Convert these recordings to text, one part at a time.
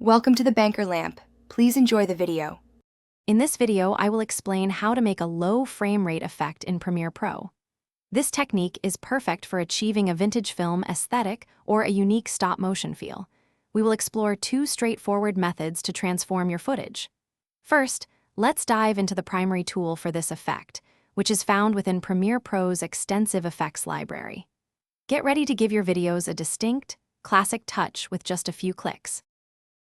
Welcome to the Banker Lamp. Please enjoy the video. In this video, I will explain how to make a low frame rate effect in Premiere Pro. This technique is perfect for achieving a vintage film aesthetic or a unique stop-motion feel. We will explore two straightforward methods to transform your footage. First, let's dive into the primary tool for this effect, which is found within Premiere Pro's extensive effects library. Get ready to give your videos a distinct, classic touch with just a few clicks.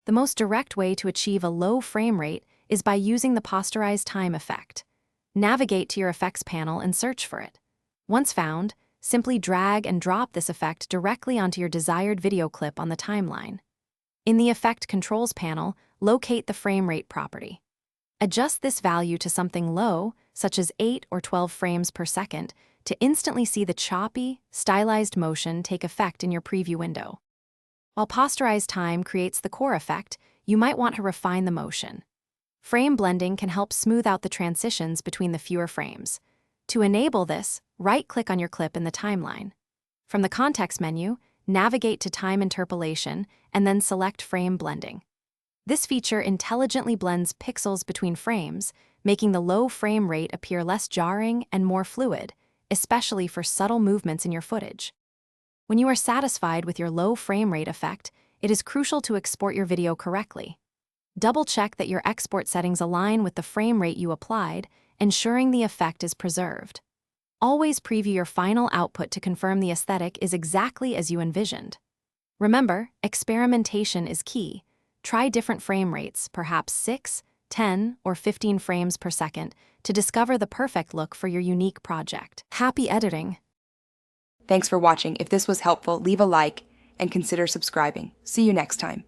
The most direct way to achieve a low frame rate is by using the posterized time effect. Navigate to your effects panel and search for it. Once found, simply drag and drop this effect directly onto your desired video clip on the timeline. In the Effect Controls panel, locate the frame rate property. Adjust this value to something low, such as 8 or 12 frames per second, to instantly see the choppy, stylized motion take effect in your preview window. While posterized time creates the core effect, you might want to refine the motion. Frame blending can help smooth out the transitions between the fewer frames. To enable this, right-click on your clip in the timeline. From the context menu, navigate to Time Interpolation and then select Frame Blending. This feature intelligently blends pixels between frames, making the low frame rate appear less jarring and more fluid, especially for subtle movements in your footage. When you are satisfied with your low frame rate effect, it is crucial to export your video correctly. Double-check that your export settings align with the frame rate you applied, ensuring the effect is preserved. Always preview your final output to confirm the aesthetic is exactly as you envisioned. Remember, experimentation is key. Try different frame rates, perhaps 6, 10, or 15 frames per second, to discover the perfect look for your unique project. Happy editing! Thanks for watching. If this was helpful, leave a like and consider subscribing. See you next time.